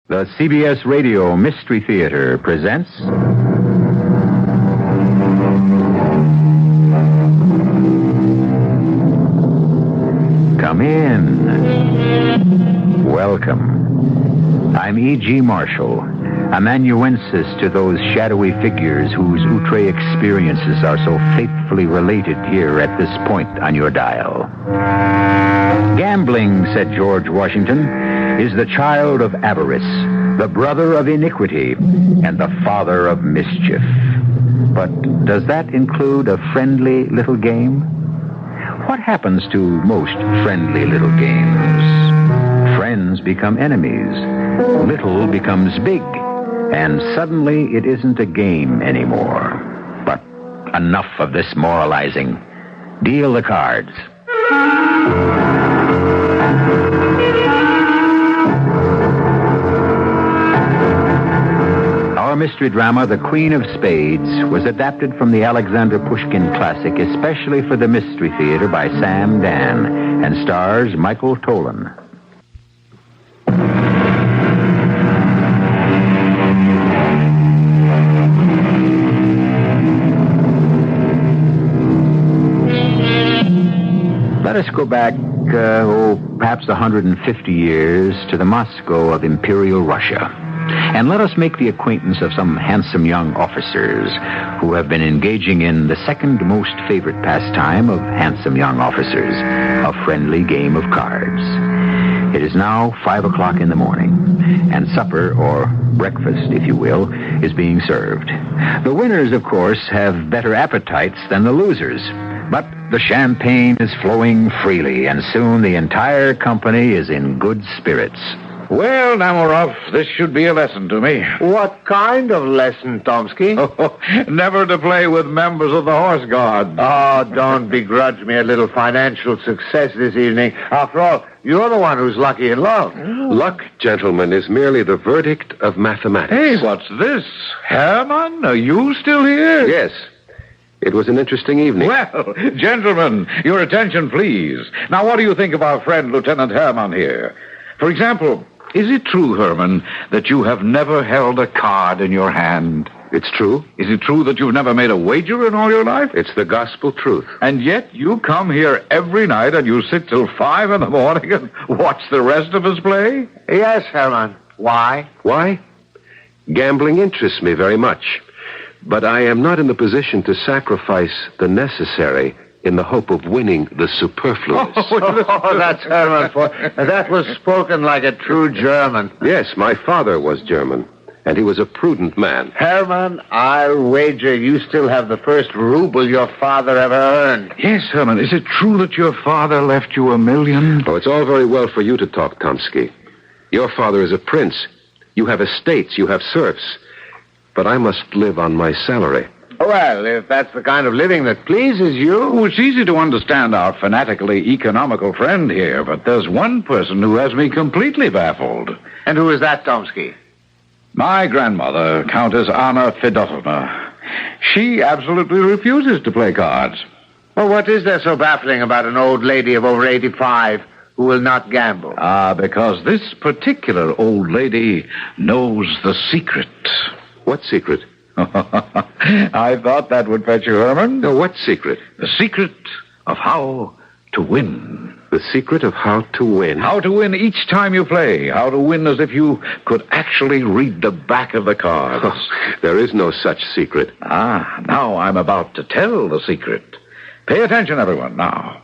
The CBS Radio Mystery Theater presents... Come in. Welcome. I'm E.G. Marshall, amanuensis to those shadowy figures whose outre experiences are so faithfully related here at this point on your dial. Gambling, said George Washington, is the child of avarice, the brother of iniquity, and the father of mischief. But does that include a friendly little game? What happens to most friendly little games? Friends become enemies. Little becomes big. And suddenly it isn't a game anymore. But enough of this moralizing. Deal the cards. Our mystery drama, The Queen of Spades, was adapted from the Alexander Pushkin classic, especially for the Mystery Theater by Sam Dan, and stars Michael Tolan. Let us go back, perhaps 150 years to the Moscow of Imperial Russia. And let us make the acquaintance of some handsome young officers who have been engaging in the second most favorite pastime of handsome young officers, a friendly game of cards. It is now 5 o'clock in the morning, and supper, or breakfast, if you will, is being served. The winners, of course, have better appetites than the losers, but the champagne is flowing freely, and soon the entire company is in good spirits. Well, Namarov, this should be a lesson to me. What kind of lesson, Tomsky? Never to play with members of the Horse Guard. Oh, don't begrudge me a little financial success this evening. After all, you're the one who's lucky in love. Luck, gentlemen, is merely the verdict of mathematics. Hey, what's this? Herman, are you still here? Yes. It was an interesting evening. Well, gentlemen, your attention, please. Now, what do you think of our friend, Lieutenant Herman here? For example, is it true, Herman, that you have never held a card in your hand? It's true. Is it true that you've never made a wager in all your life? It's the gospel truth. And yet you come here every night and you sit till 5 in the morning and watch the rest of us play? Yes, Herman. Why? Why? Gambling interests me very much. But I am not in the position to sacrifice the necessary in the hope of winning the superfluous. Oh, that's Herman. That was spoken like a true German. Yes, my father was German, and he was a prudent man. Herman, I'll wager you still have the first ruble your father ever earned. Yes, Herman. Is it true that your father left you $1 million? Oh, it's all very well for you to talk, Tomsky. Your father is a prince. You have estates, you have serfs. But I must live on my salary. Well, if that's the kind of living that pleases you... Oh, it's easy to understand our fanatically economical friend here, but there's one person who has me completely baffled. And who is that, Tomsky? My grandmother, Countess Anna Fedotovna. She absolutely refuses to play cards. Well, what is there so baffling about an old lady of over 85 who will not gamble? Because this particular old lady knows the secret. What secret? I thought that would fetch you, Herman. No, what secret? The secret of how to win. The secret of how to win? How to win each time you play. How to win as if you could actually read the back of the cards. Oh, there is no such secret. Now I'm about to tell the secret. Pay attention, everyone, now.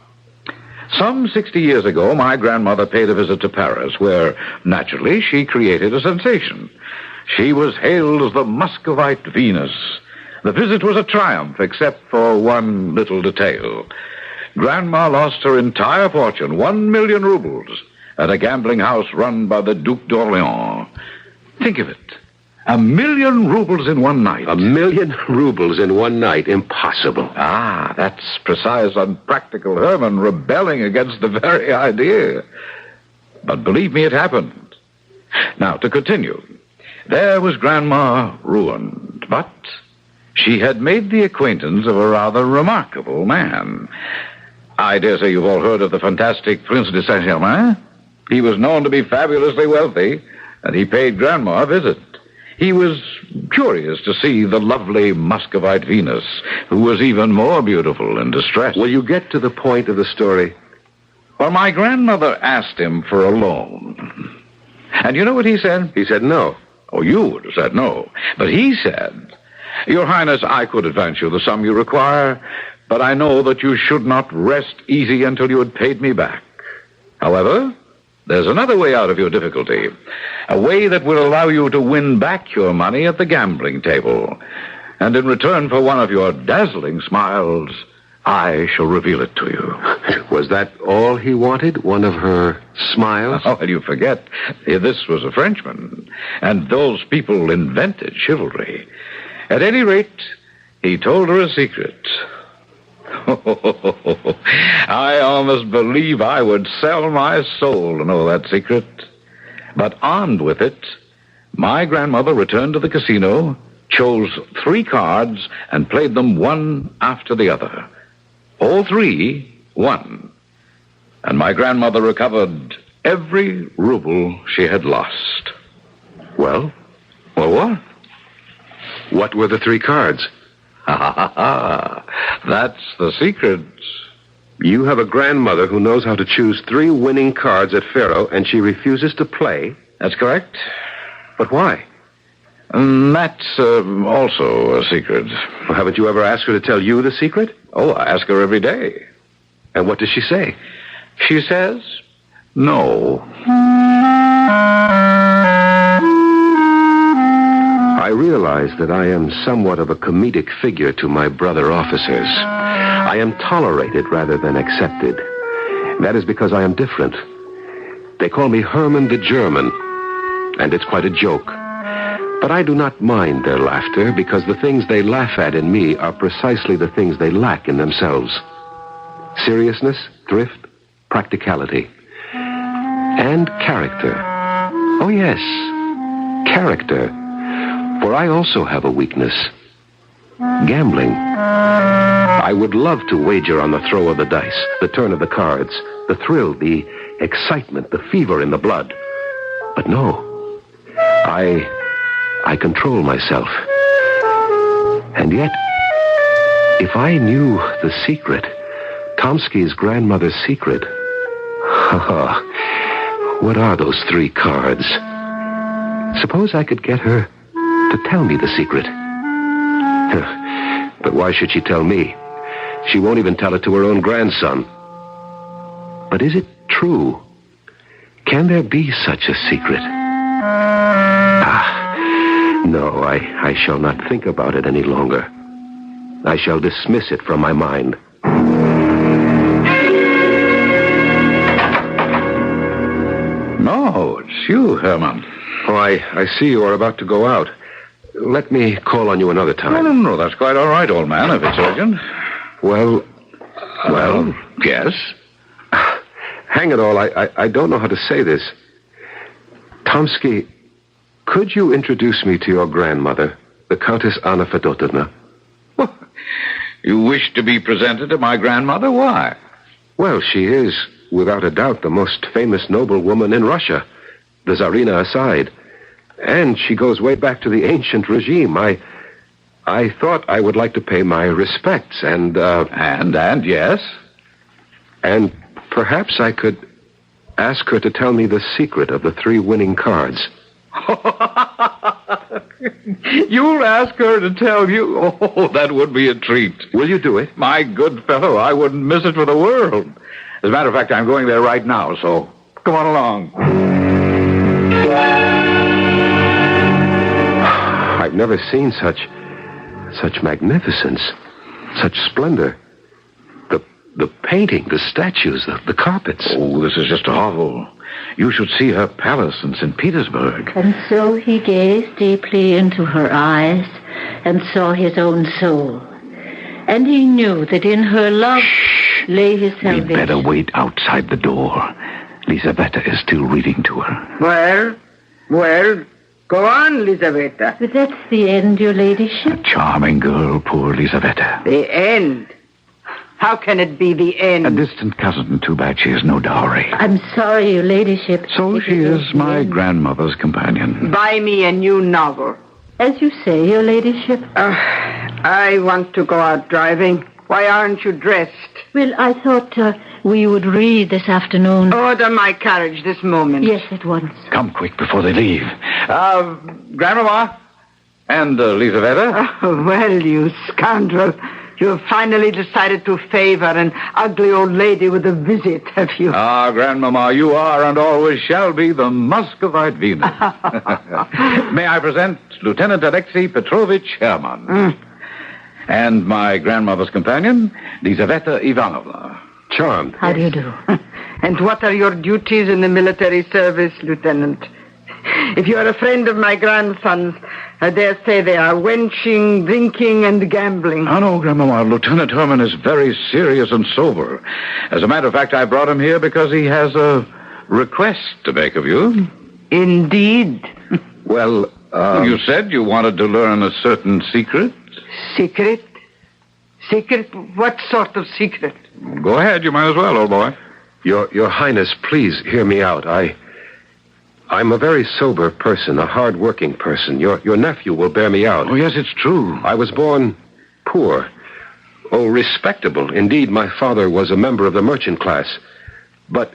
Some 60 years ago, my grandmother paid a visit to Paris, where, naturally, she created a sensation. She was hailed as the Muscovite Venus. The visit was a triumph, except for one little detail. Grandma lost her entire fortune, 1 million rubles, at a gambling house run by the Duc d'Orléans. Think of it. 1 million rubles in one night. 1 million rubles in one night? Impossible. That's precise, unpractical Herman rebelling against the very idea. But believe me, it happened. Now, to continue. There was Grandma ruined, but she had made the acquaintance of a rather remarkable man. I dare say you've all heard of the fantastic Prince de Saint-Germain. He was known to be fabulously wealthy, and he paid Grandma a visit. He was curious to see the lovely Muscovite Venus, who was even more beautiful in distress. Will you get to the point of the story? Well, my grandmother asked him for a loan. And you know what he said? He said no. Oh, you would have said no. But he said, Your Highness, I could advance you the sum you require, but I know that you should not rest easy until you had paid me back. However, there's another way out of your difficulty, a way that will allow you to win back your money at the gambling table. And in return for one of your dazzling smiles, I shall reveal it to you. Was that all he wanted? One of her smiles? Oh, and you forget, this was a Frenchman, and those people invented chivalry. At any rate, he told her a secret. I almost believe I would sell my soul to know that secret. But armed with it, my grandmother returned to the casino, chose 3 cards, and played them one after the other. All 3 won. And my grandmother recovered every ruble she had lost. Well? Well, what? What were the 3 cards? That's the secret. You have a grandmother who knows how to choose 3 winning cards at Faro, and she refuses to play? That's correct. But why? That's also a secret. Well, haven't you ever asked her to tell you the secret? Oh, I ask her every day. And what does she say? She says, no. I realize that I am somewhat of a comedic figure to my brother officers. I am tolerated rather than accepted. That is because I am different. They call me Herman the German, and it's quite a joke. But I do not mind their laughter because the things they laugh at in me are precisely the things they lack in themselves. Seriousness, thrift, practicality, and character. Oh, yes, character. For I also have a weakness. Gambling. I would love to wager on the throw of the dice, the turn of the cards, the thrill, the excitement, the fever in the blood. But no. I control myself. And yet, if I knew the secret, Tomsky's grandmother's secret, what are those 3 cards? Suppose I could get her to tell me the secret. But why should she tell me? She won't even tell it to her own grandson. But is it true? Can there be such a secret? No, I shall not think about it any longer. I shall dismiss it from my mind. No, it's you, Herman. Oh, I see you are about to go out. Let me call on you another time. No, that's quite all right, old man, if it's urgent. Well, Yes? Hang it all, I don't know how to say this. Tomsky, could you introduce me to your grandmother, the Countess Anna Fedotovna? You wish to be presented to my grandmother? Why? Well, she is, without a doubt, the most famous noblewoman in Russia, the Tsarina aside. And she goes way back to the ancient regime. I thought I would like to pay my respects and... And yes? And perhaps I could ask her to tell me the secret of the 3 winning cards. You'll ask her to tell you? Oh, that would be a treat. Will you do it? My good fellow, I wouldn't miss it for the world. As a matter of fact, I'm going there right now, so come on along. I've never seen such magnificence, such splendor. The painting, the statues, the carpets. Oh, this is just awful. You should see her palace in St. Petersburg. And so he gazed deeply into her eyes and saw his own soul. And he knew that in her love lay his salvation. We'd better wait outside the door. Lisaveta is still reading to her. Well, go on, Lisaveta. But that's the end, your ladyship. A charming girl, poor Lisaveta. The end. How can it be the end? A distant cousin. Too bad she has no dowry. I'm sorry, your ladyship. So she is my grandmother's companion. Buy me a new novel. As you say, your ladyship. I want to go out driving. Why aren't you dressed? Well, I thought we would read this afternoon. Order my carriage this moment. Yes, at once. Come quick before they leave. Grandmama? And Lizaveta? Oh, well, you scoundrel. You have finally decided to favor an ugly old lady with a visit, have you? Ah, Grandmama, you are and always shall be the Muscovite Venus. May I present Lieutenant Alexei Petrovich Herman. And my grandmother's companion, Lizaveta Ivanovna. Charmed. How do you do? And what are your duties in the military service, Lieutenant? If you are a friend of my grandson's, I dare say they are wenching, drinking, and gambling. Oh, no, Grandmama. Lieutenant Herman is very serious and sober. As a matter of fact, I brought him here because he has a request to make of you. Indeed. Well, you said you wanted to learn a certain secret. Secret? Secret? What sort of secret? Go ahead. You might as well, old boy. Your Highness, please hear me out. I'm a very sober person, a hard-working person. Your nephew will bear me out. Oh, yes, it's true. I was born poor. Oh, respectable. Indeed, my father was a member of the merchant class. But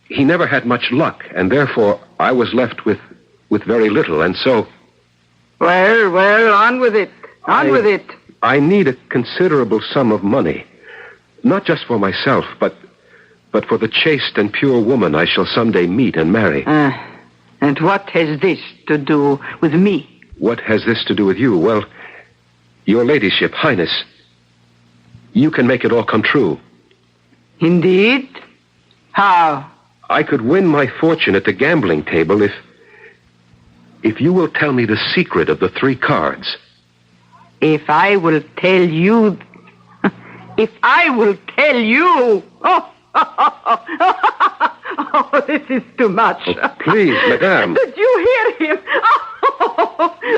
he never had much luck, and therefore I was left with very little, and so... Well, on with it. On with it. I need a considerable sum of money. Not just for myself, but for the chaste and pure woman I shall someday meet and marry. And what has this to do with me? What has this to do with you? Well, your ladyship, Highness, you can make it all come true. Indeed? How? I could win my fortune at the gambling table if you will tell me the secret of the 3 cards. If I will tell you... If I will tell you... Oh, this is too much. Oh, please, madame. Did you hear him?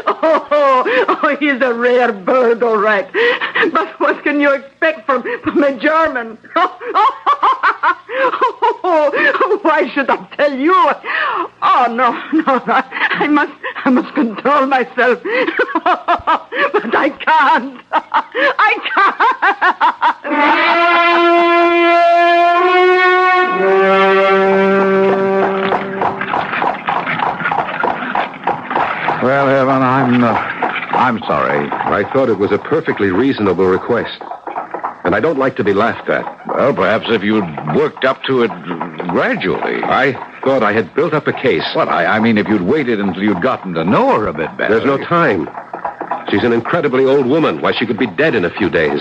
Oh, he's a rare bird, all right. But what can you expect from a German? Why should I tell you? Oh, no, I must control myself. But I can't. Well, Herman, I'm sorry. I thought it was a perfectly reasonable request. And I don't like to be laughed at. Well, perhaps if you'd worked up to it gradually. I thought I had built up a case. What? I mean, if you'd waited until you'd gotten to know her a bit better. There's no time. She's an incredibly old woman. Why, she could be dead in a few days.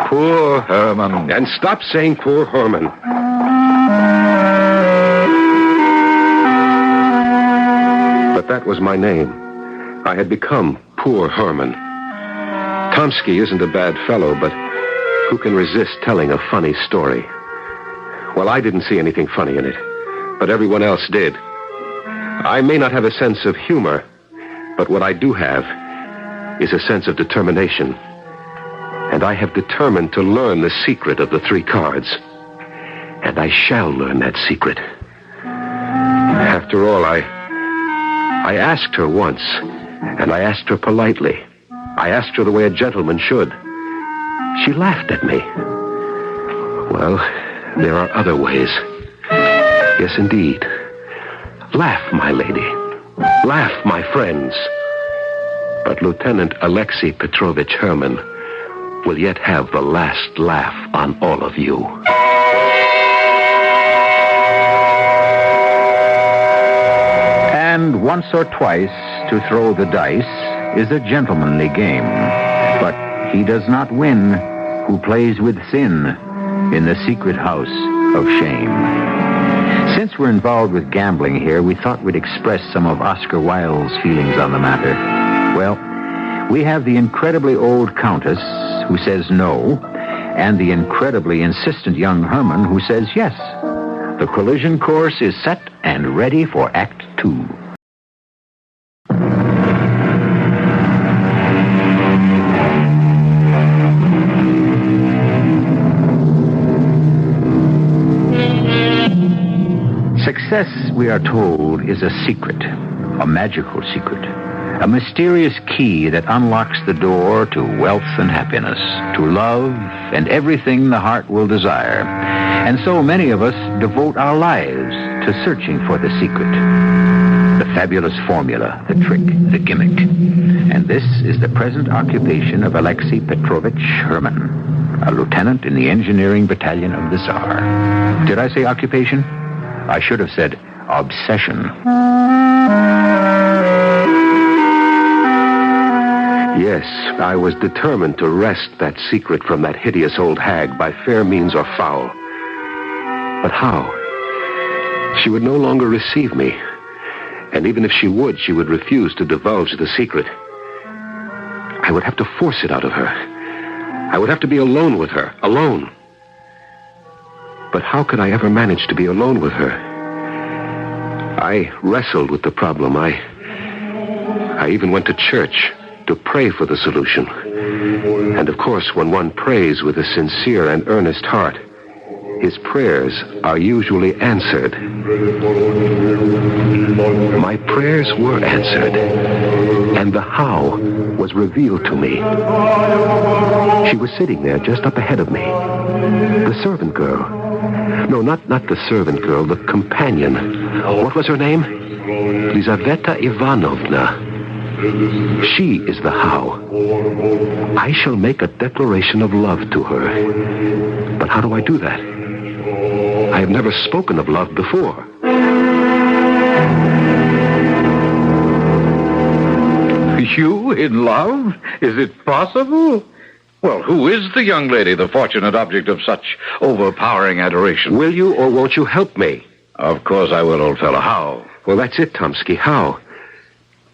Poor Herman. And stop saying poor Herman. But that was my name. I had become poor Herman. Tomsky isn't a bad fellow, but who can resist telling a funny story? Well, I didn't see anything funny in it, but everyone else did. I may not have a sense of humor, but what I do have is a sense of determination. And I have determined to learn the secret of the 3 cards. And I shall learn that secret. After all, I asked her once, and I asked her politely. I asked her the way a gentleman should. She laughed at me. Well, there are other ways. Yes, indeed. Laugh, my lady. Laugh, my friends. But Lieutenant Alexei Petrovich Herman will yet have the last laugh on all of you. And once or twice to throw the dice is a gentlemanly game. But he does not win who plays with sin in the secret house of shame. Since we're involved with gambling here, we thought we'd express some of Oscar Wilde's feelings on the matter. Well, we have the incredibly old Countess who says no, and the incredibly insistent young Herman who says yes. The collision course is set and ready for Act 2. Success, we are told, is a secret, a magical secret, a mysterious key that unlocks the door to wealth and happiness, to love and everything the heart will desire. And so many of us devote our lives to searching for the secret, the fabulous formula, the trick, the gimmick. And this is the present occupation of Alexei Petrovich Herman, a lieutenant in the engineering battalion of the Tsar. Did I say occupation? I should have said obsession. Yes, I was determined to wrest that secret from that hideous old hag by fair means or foul. But how? She would no longer receive me. And even if she would refuse to divulge the secret. I would have to force it out of her. I would have to be alone with her, alone. But how could I ever manage to be alone with her? I wrestled with the problem. I even went to church to pray for the solution. And of course, when one prays with a sincere and earnest heart, his prayers are usually answered. My prayers were answered, and the how was revealed to me. She was sitting there just up ahead of me. The servant girl. No, not the servant girl, the companion. What was her name? Lizaveta Ivanovna. She is the how. I shall make a declaration of love to her. But how do I do that? I have never spoken of love before. You in love? Is it possible? Well, who is the young lady, the fortunate object of such overpowering adoration? Will you or won't you help me? Of course I will, old fellow. How? Well, that's it, Tomsky. How?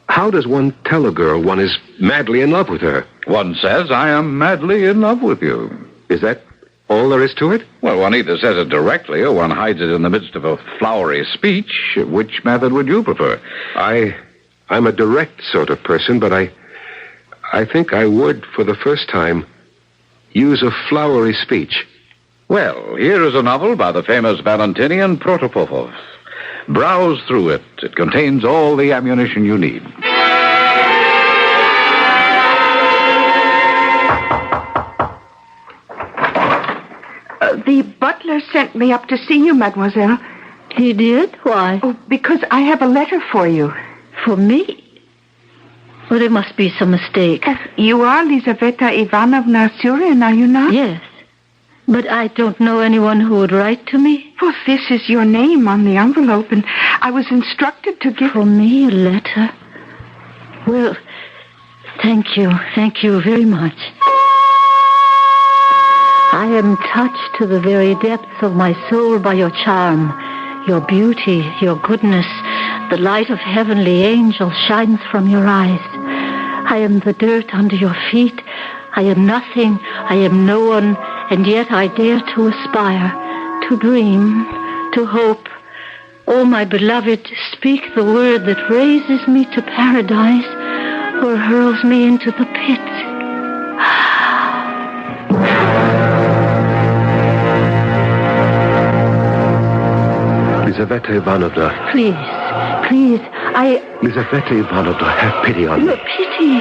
How does one tell a girl one is madly in love with her? One says, I am madly in love with you. Is that all there is to it? Well, one either says it directly or one hides it in the midst of a flowery speech. Which method would you prefer? I'm a direct sort of person, but I think I would, for the first time, use a flowery speech. Well, here is a novel by the famous Valentinian Protopopov. Browse through it. It contains all the ammunition you need. The butler sent me up to see you, mademoiselle. He did? Why? Oh, because I have a letter for you. For me? Well, there must be some mistake. You are Lizaveta Ivanovna Surin, are you not? Yes. But I don't know anyone who would write to me. Well, this is your name on the envelope, and I was instructed to give... For me, a letter? Well, thank you. Thank you very much. I am touched to the very depths of my soul by your charm, your beauty, your goodness. The light of heavenly angels shines from your eyes. I am the dirt under your feet. I am nothing. I am no one. And yet I dare to aspire, to dream, to hope. Oh, my beloved, speak the word that raises me to paradise or hurls me into the pit. Lizaveta Ivanovna. Please, Lizaveta Ivanovna, have pity on me. Pity?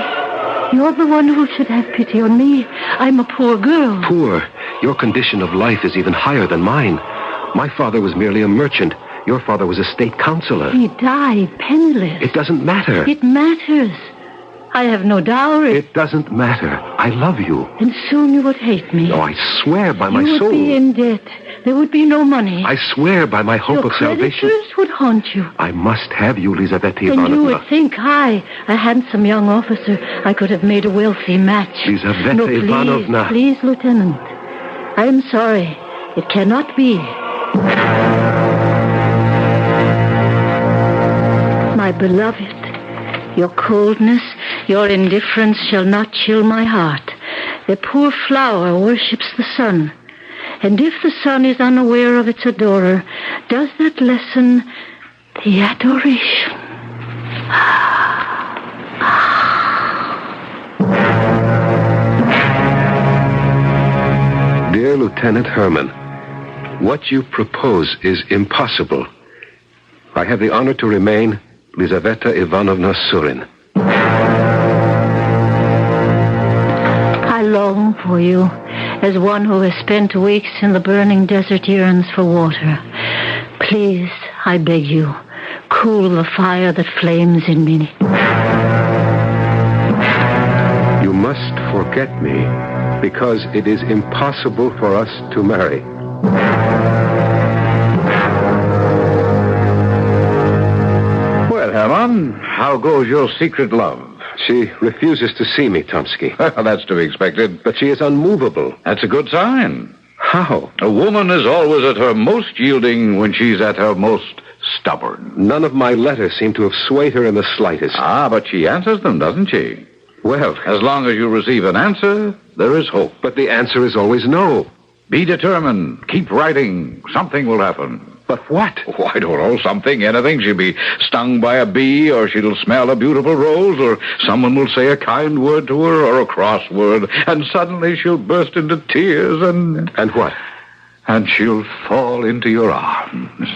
You're the one who should have pity on me. I'm a poor girl. Poor? Your condition of life is even higher than mine. My father was merely a merchant. Your father was a state councilor. He died penniless. It doesn't matter. It matters. I have no dowry. It doesn't matter. I love you. And soon you would hate me. No, I swear by my soul. You would be in debt. There would be no money. I swear by my hope of salvation. Your creditors would haunt you. I must have you, Lizaveta Ivanovna. And you would think I, a handsome young officer, I could have made a wealthy match. Lizaveta Ivanovna. Please, Lieutenant. I am sorry. It cannot be. My beloved, your coldness, your indifference shall not chill my heart. A poor flower worships the sun. And if the sun is unaware of its adorer, does that lessen the adoration? Dear Lieutenant Herman, what you propose is impossible. I have the honor to remain Lizaveta Ivanovna Surin. I long for you, as one who has spent weeks in the burning desert yearns for water. Please, I beg you, cool the fire that flames in me. You must forget me, because it is impossible for us to marry. Well, Herman, how goes your secret love? She refuses to see me, Tomsky. That's to be expected. But she is unmovable. That's a good sign. How? A woman is always at her most yielding when she's at her most stubborn. None of my letters seem to have swayed her in the slightest. But she answers them, doesn't she? Well, As long as you receive an answer, there is hope. but the answer is always no. Be determined. Keep writing. Something will happen. But what? Oh, I don't know, something, anything. She'll be stung by a bee, or she'll smell a beautiful rose, or someone will say a kind word to her, or a cross word, and suddenly she'll burst into tears, and what? And she'll fall into your arms.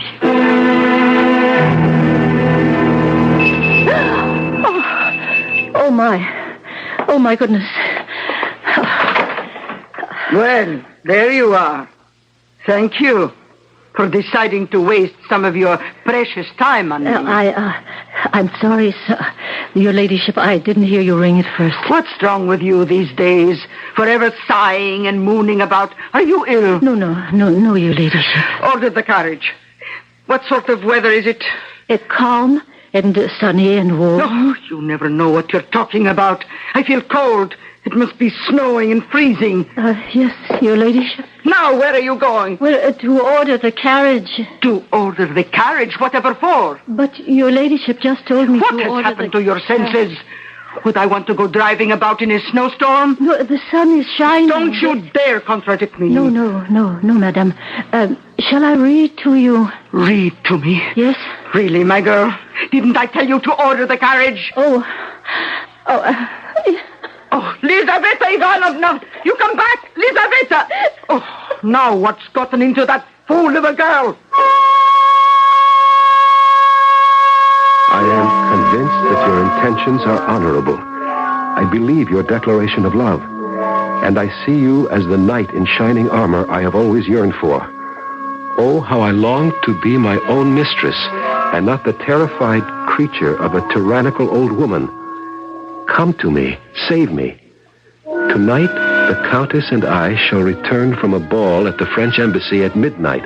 Oh, my goodness. Well, there you are. Thank you for deciding to waste some of your precious time on me. I'm sorry, sir. Your ladyship, I didn't hear you ring at first. What's wrong with you these days? Forever sighing and mooning about. Are you ill? No, your ladyship. Order the carriage. What sort of weather is it? Calm and sunny and warm. Oh, you never know what you're talking about. I feel cold. It must be snowing and freezing. Yes, your ladyship. Now, where are you going? Well, to order the carriage. To order the carriage? Whatever for? But your ladyship just told me What to has order happened to your senses? Would I want to go driving about in a snowstorm? No, the sun is shining. Don't you dare contradict me. No, madam. Shall I read to you? Read to me? Yes? Really, my girl? Didn't I tell you to order the carriage? Oh, Lizaveta Ivanovna! You come back! Lizaveta! Oh, now what's gotten into that fool of a girl? I am convinced that your intentions are honorable. I believe your declaration of love. And I see you as the knight in shining armor I have always yearned for. Oh, how I long to be my own mistress, and not the terrified creature of a tyrannical old woman. Come to me. Save me. Tonight, the Countess and I shall return from a ball at the French embassy at midnight.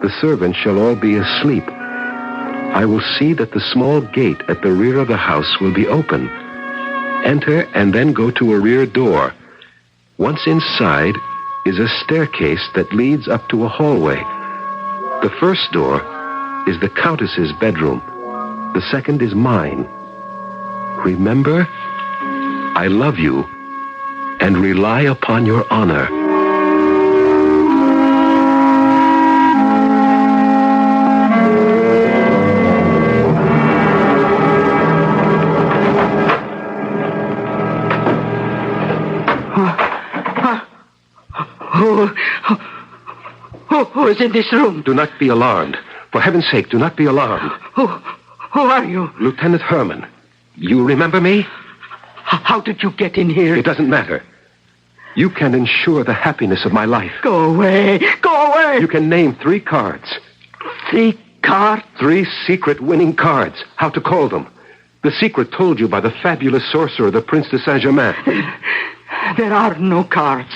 The servants shall all be asleep. I will see that the small gate at the rear of the house will be open. Enter and then go to a rear door. Once inside is a staircase that leads up to a hallway. The first door is the Countess's bedroom. The second is mine. Remember, I love you and rely upon your honor. Who is in this room? Do not be alarmed. For heaven's sake, do not be alarmed. Who are you? Lieutenant Herman. You remember me? How did you get in here? It doesn't matter. You can ensure the happiness of my life. Go away. Go away. You can name 3 cards. 3 cards? 3 secret winning cards. How to call them. The secret told you by the fabulous sorcerer, the Prince de Saint-Germain. There are no cards.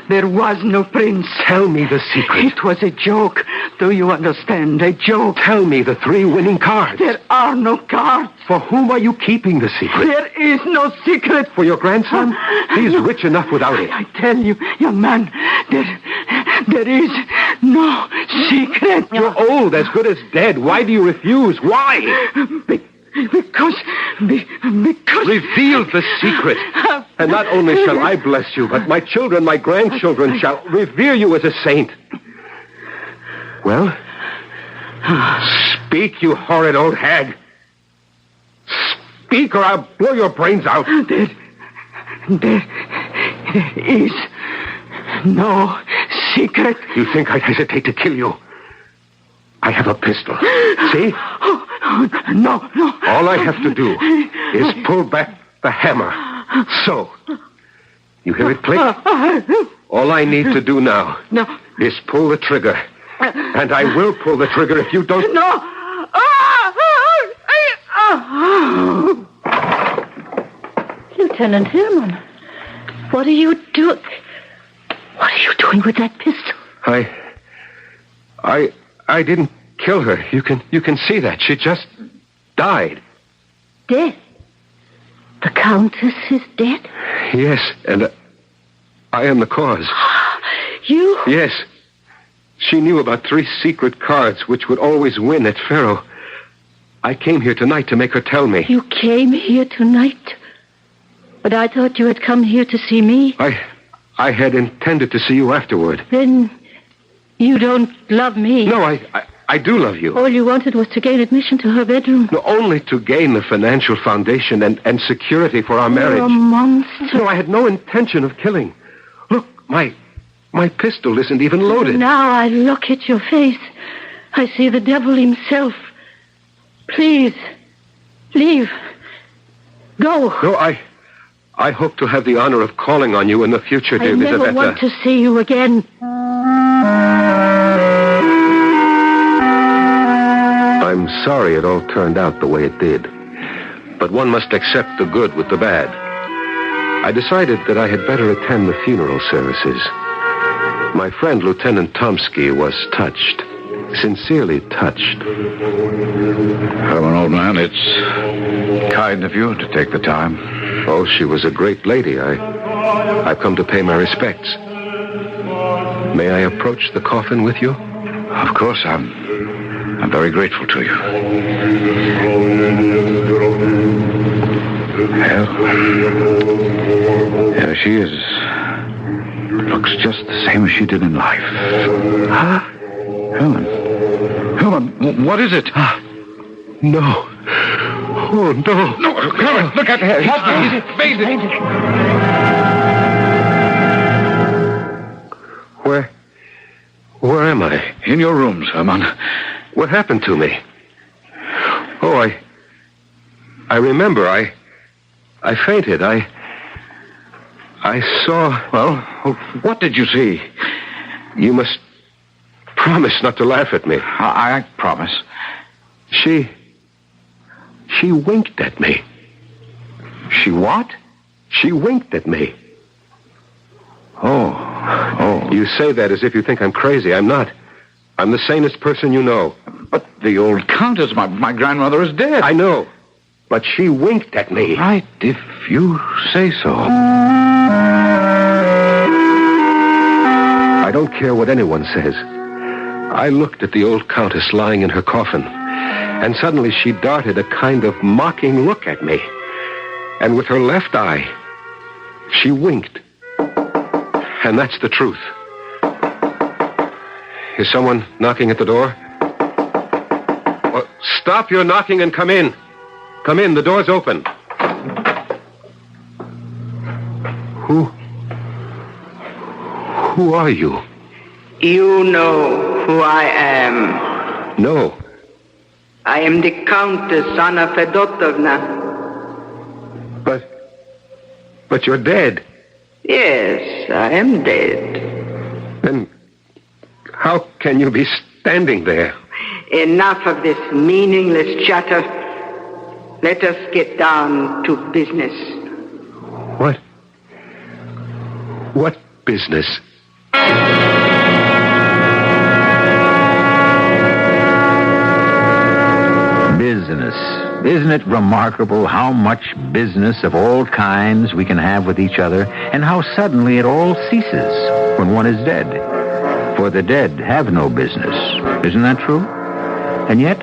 There was no prince. Tell me the secret. It was a joke. Do you understand? A joke. Tell me the 3 winning cards. There are no cards. For whom are you keeping the secret? There is no secret. For your grandson? He is rich enough without it. I tell you, young man, there is no secret. You're old, as good as dead. Why do you refuse? Why? Because... Reveal the secret. And not only shall I bless you, but my children, my grandchildren shall revere you as a saint. Well? Speak, you horrid old hag. Speak or I'll blow your brains out. There is no secret. You think I'd hesitate to kill you? I have a pistol. See? No. All I have to do is pull back the hammer. So. You hear it click? All I need to do now is pull the trigger. And I will pull the trigger if you don't... No! Lieutenant Herman, what are you doing? What are you doing with that pistol? I didn't kill her. You can see that. She just died. Dead? The Countess is dead? Yes, and I am the cause. You? Yes. She knew about 3 secret cards which would always win at Faro. I came here tonight to make her tell me. You came here tonight? But I thought you had come here to see me. I had intended to see you afterward. Then you don't love me. No, I do love you. All you wanted was to gain admission to her bedroom. No, only to gain the financial foundation and security for our marriage. You're a monster. No, I had no intention of killing. Look, my pistol isn't even loaded. Now I look at your face. I see the devil himself. Please, leave. Go. No, I hope to have the honor of calling on you in the future, dear Lizaveta. I never want to see you again. I'm sorry it all turned out the way it did. But one must accept the good with the bad. I decided that I had better attend the funeral services. My friend Lieutenant Tomsky was touched. Sincerely touched. Herman, old man, it's kind of you to take the time. Oh, she was a great lady. I've come to pay my respects. May I approach the coffin with you? Of course, I'm very grateful to you. Well, there she is. Looks just the same as she did in life. Huh? Herman, what is it? No. Oh, no. No, Herman, look at her. He's fainted. Where am I? In your rooms, Herman. What happened to me? Oh, I remember. I fainted. I saw... Well, what did you see? You must promise not to laugh at me. I promise. She winked at me. She what? She winked at me. Oh. You say that as if you think I'm crazy. I'm not. I'm the sanest person you know. But the old Countess, my grandmother, is dead. I know. But she winked at me. Right, if you say so. I don't care what anyone says. I looked at the old Countess lying in her coffin, and suddenly she darted a kind of mocking look at me. And with her left eye, she winked. And that's the truth. Is someone knocking at the door? Well, stop your knocking and come in. Come in, the door's open. Who are you? You know who I am. No. I am the Countess Anna Fedotovna. But you're dead. Yes, I am dead. Then how can you be standing there? Enough of this meaningless chatter. Let us get down to business. What business? Business. Isn't it remarkable how much business of all kinds we can have with each other, and how suddenly it all ceases when one is dead? For the dead have no business. Isn't that true? And yet,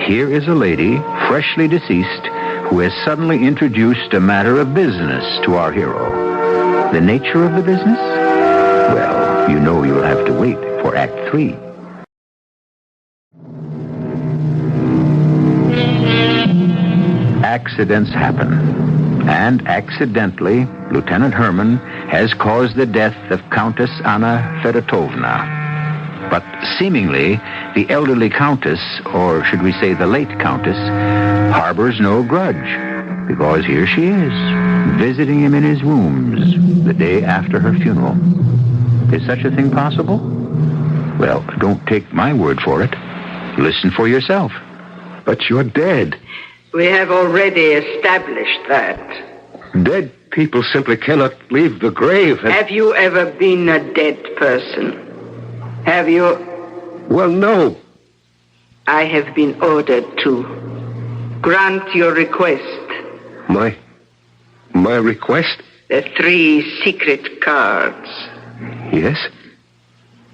here is a lady, freshly deceased, who has suddenly introduced a matter of business to our hero. The nature of the business? Well, you know you'll have to wait for Act 3. Accidents happen. And accidentally, Lieutenant Herman has caused the death of Countess Anna Fedotovna. But seemingly, the elderly countess, or should we say the late countess, harbors no grudge, because here she is, visiting him in his rooms the day after her funeral. Is such a thing possible? Well, don't take my word for it. Listen for yourself. But you're dead. We have already established that. Dead people simply cannot leave the grave. Have you ever been a dead person? Have you? Well, no. I have been ordered to. Grant your request. My request? The 3 secret cards. Yes?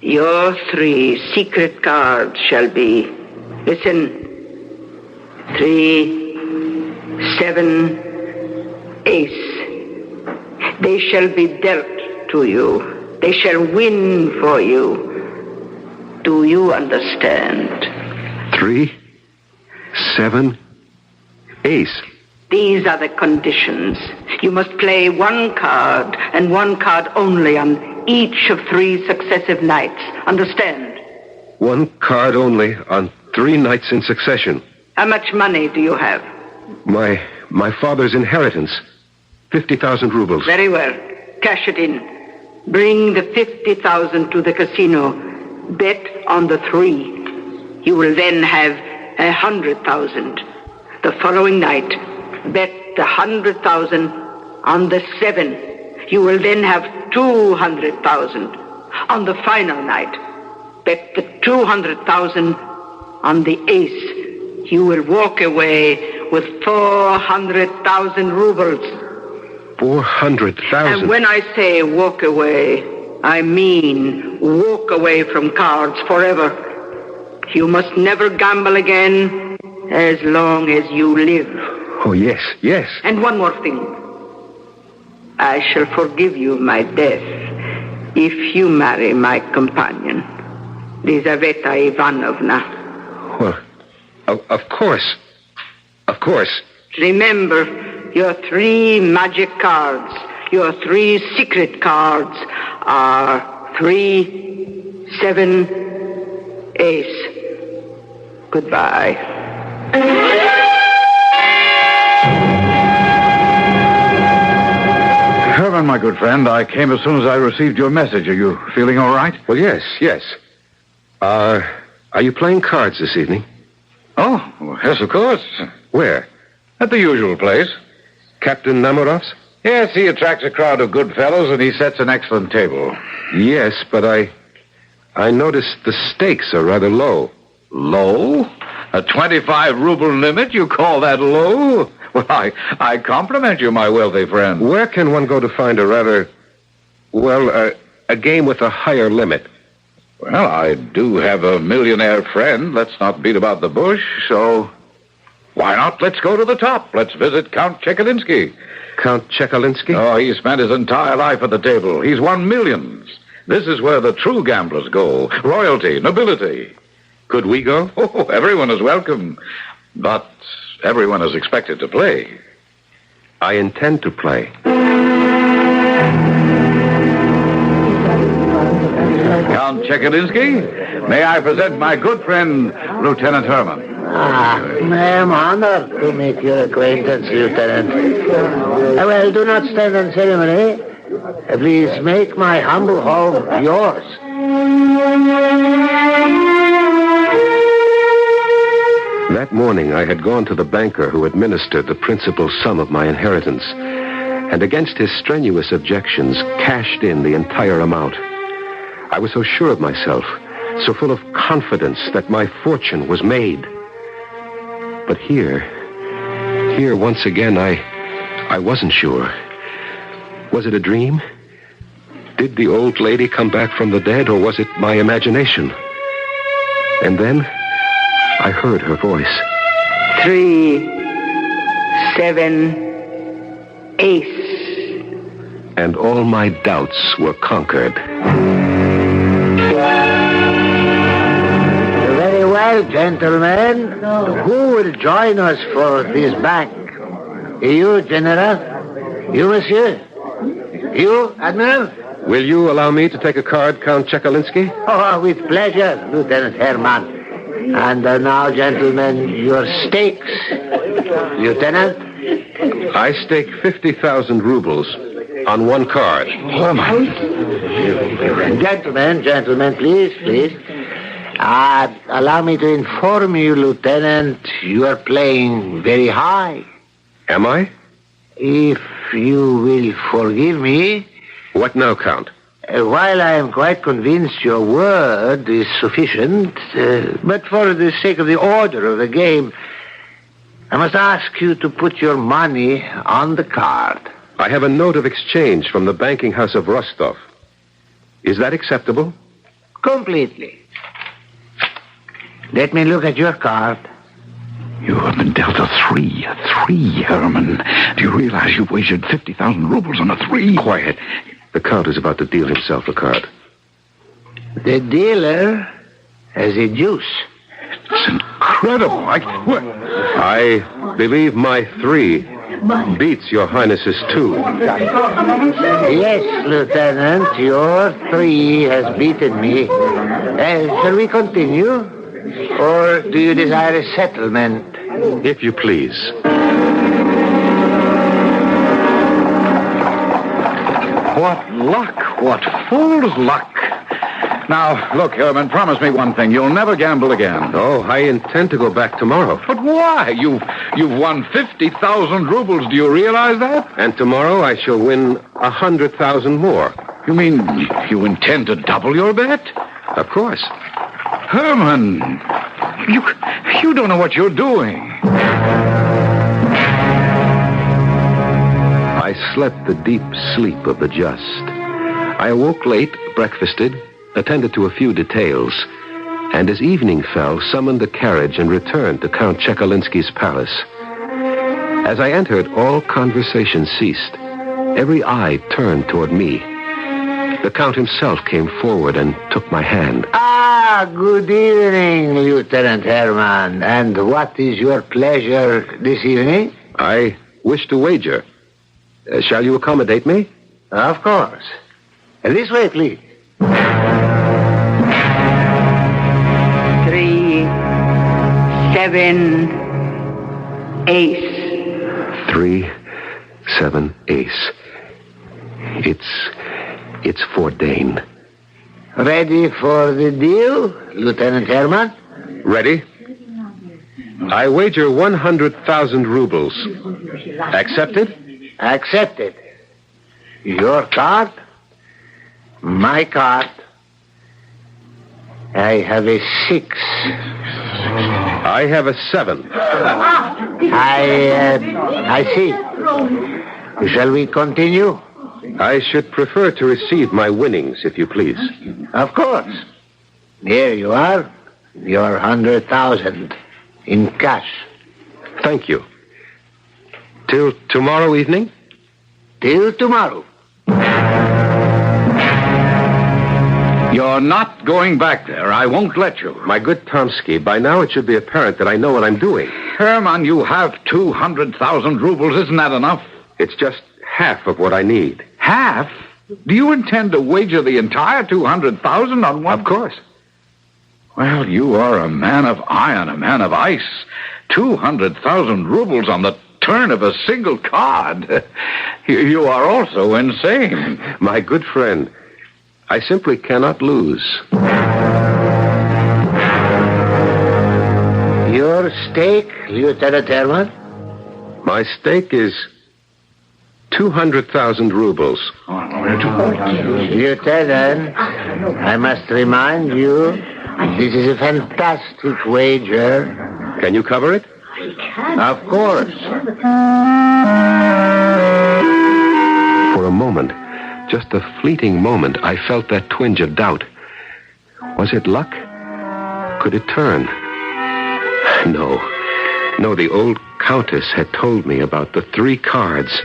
Your 3 secret cards shall be, listen, 3, 7, ace. They shall be dealt to you. They shall win for you. Do you understand? 3, 7, ace. These are the conditions. You must play 1 card and 1 card only on each of 3 successive nights. Understand? 1 card only on 3 nights in succession. How much money do you have? My father's inheritance. 50,000 rubles. Very well. Cash it in. Bring the 50,000 to the casino. Bet on the 3. You will then have 100,000. The following night, bet the 100,000 on the 7. You will then have 200,000. On the final night, bet the 200,000 on the ace. You will walk away with 400,000 rubles. 400,000? And when I say walk away, I mean walk away from cards forever. You must never gamble again as long as you live. Oh, yes, yes. And one more thing. I shall forgive you my death if you marry my companion, Lizaveta Ivanovna. Well, of course. Of course. Remember, your 3 magic cards, your 3 secret cards are 3, 7, ace. Goodbye. Herman, my good friend, I came as soon as I received your message. Are you feeling all right? Well, yes, yes. Are you playing cards this evening? Oh, yes, of course. Where? At the usual place. Captain Namorov's? Yes, he attracts a crowd of good fellows, and he sets an excellent table. Yes, but I noticed the stakes are rather low. Low? A 25-ruble limit? You call that low? Well, I compliment you, my wealthy friend. Where can one go to find a game with a higher limit? Well, I do have a millionaire friend. Let's not beat about the bush, so why not? Let's go to the top. Let's visit Count Chekalinsky. Count Chekalinsky? Oh, he spent his entire life at the table. He's won millions. This is where the true gamblers go. Royalty, nobility. Could we go? Oh, everyone is welcome. But everyone is expected to play. I intend to play. Count Chekalinsky, may I present my good friend, Lieutenant Herman. I am honored to make your acquaintance, Lieutenant. Well, do not stand on ceremony. Please make my humble home yours. That morning, I had gone to the banker who administered the principal sum of my inheritance, and against his strenuous objections, cashed in the entire amount. I was so sure of myself, so full of confidence that my fortune was made. But here, once again, I wasn't sure. Was it a dream? Did the old lady come back from the dead, or was it my imagination? And then I heard her voice. 3, 7, ace. And all my doubts were conquered. Very well, gentlemen. Who will join us for this bank? You, General? You, Monsieur? You, Admiral? Will you allow me to take a card, Count Chekalinsky? Oh, with pleasure, Lieutenant Herman. And now, gentlemen, your stakes. Lieutenant? I stake 50,000 rubles on one card. Gentlemen, please. Allow me to inform you, Lieutenant, you are playing very high. Am I? If you will forgive me. What now, Count? While I am quite convinced your word is sufficient, but for the sake of the order of the game, I must ask you to put your money on the card. I have a note of exchange from the banking house of Rostov. Is that acceptable? Completely. Let me look at your card. You have been dealt a 3. A 3, Herman. Do you realize you've wagered 50,000 rubles on a 3? Quiet. The Count is about to deal himself a card. The dealer has a deuce. It's incredible. I believe my 3 beats your Highness's 2. Yes, Lieutenant, your 3 has beaten me. Shall we continue? Or do you desire a settlement? If you please. What luck. What fool's luck. Now, look, Herman, promise me one thing. You'll never gamble again. Oh, I intend to go back tomorrow. But why? You've won 50,000 rubles. Do you realize that? And tomorrow I shall win 100,000 more. You mean you intend to double your bet? Of course. Herman, you don't know what you're doing. I slept the deep sleep of the just. I awoke late, breakfasted, attended to a few details, and as evening fell, summoned a carriage and returned to Count Chekalinsky's palace. As I entered, all conversation ceased. Every eye turned toward me. The Count himself came forward and took my hand. Good evening, Lieutenant Herman. And what is your pleasure this evening? I wish to wager. Shall you accommodate me? Of course. This way, please. 3, 7, ace. 3, 7, ace. It's foreordained. Ready for the deal, Lieutenant Herman? Ready? I wager 100,000 rubles. Accepted? Accepted. Your card? My card. I have a 6. I have a 7. I see. Shall we continue? I should prefer to receive my winnings, if you please. Of course. Here you are. Your 100,000 in cash. Thank you. Till tomorrow evening? Till tomorrow. You're not going back there. I won't let you. My good Tomsky, by now it should be apparent that I know what I'm doing. Herman, you have 200,000 rubles. Isn't that enough? It's just half of what I need. Half? Do you intend to wager the entire 200,000 on one? Of course. Well, you are a man of iron, a man of ice. 200,000 rubles on the turn of a single card. You are also insane. My good friend, I simply cannot lose. Your stake, Lieutenant Herman? My stake is 200,000 rubles. Lieutenant, I must remind you, this is a fantastic wager. Can you cover it? Of course. For a moment, just a fleeting moment, I felt that twinge of doubt. Was it luck? Could it turn? No, the old Countess had told me about the 3 cards.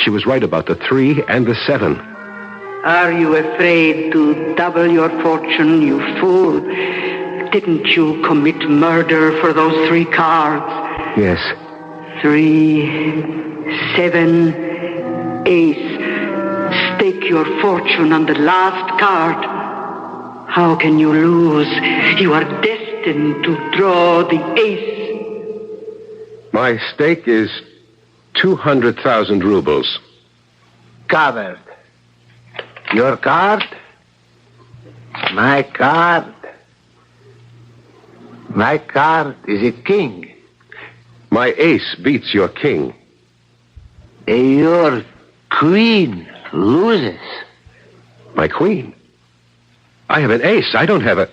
She was right about the 3 and the 7. Are you afraid to double your fortune, you fool? Didn't you commit murder for those 3 cards? Yes. 3, 7, ace. Stake your fortune on the last card. How can you lose? You are destined to draw the ace. My stake is 200,000 rubles. Covered. Your card? My card? My card is a king. My ace beats your king. Your queen loses. My queen? I have an ace. I don't have a...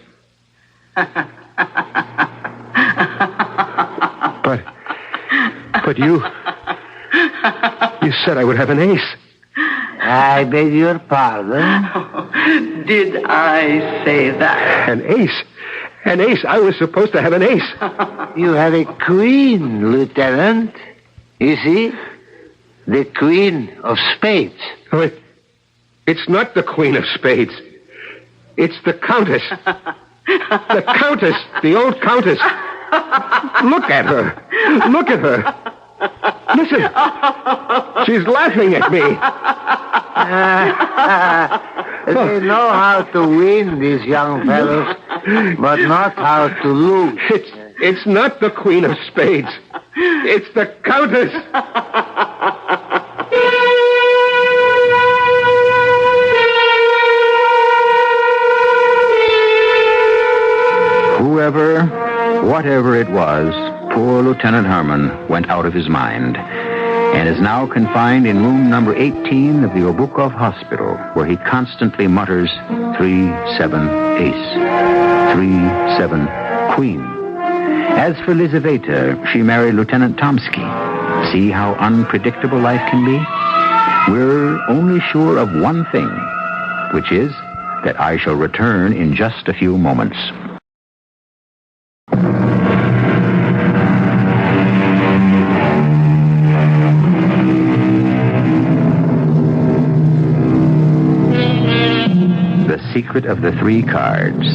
But you said I would have an ace. I beg your pardon. Did I say that? An ace. An ace. I was supposed to have an ace. You have a queen, Lieutenant. You see? The queen of spades. Oh, it's not the queen of spades. It's the countess. The countess. The old countess. Look at her. Look at her. Listen. She's laughing at me. They know how to win, these young fellows, but not how to lose. It's not the queen of spades. It's the countess. Whatever it was, poor Lieutenant Herman went out of his mind and is now confined in room number 18 of the Obukov Hospital, where he constantly mutters 3-7 ace, 3-7 queen. As for Lizaveta, she married Lieutenant Tomsky. See how unpredictable life can be? We're only sure of one thing, which is that I shall return in just a few moments. The secret of the three cards.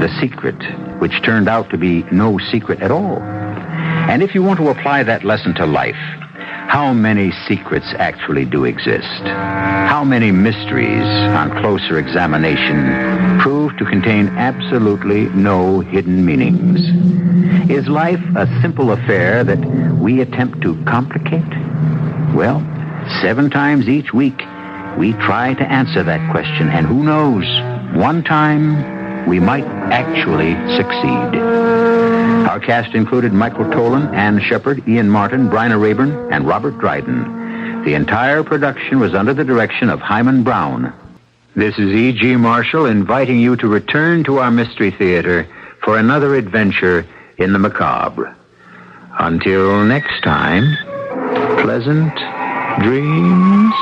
The secret, which turned out to be no secret at all. And if you want to apply that lesson to life, how many secrets actually do exist? How many mysteries, on closer examination, prove to contain absolutely no hidden meanings? Is life a simple affair that we attempt to complicate? Well, 7 times each week, we try to answer that question, and who knows, one time we might actually succeed. Our cast included Michael Tolan, Ann Shepard, Ian Martin, Bryna Rayburn, and Robert Dryden. The entire production was under the direction of Hyman Brown. This is E.G. Marshall inviting you to return to our Mystery Theater for another adventure in the macabre. Until next time, pleasant dreams.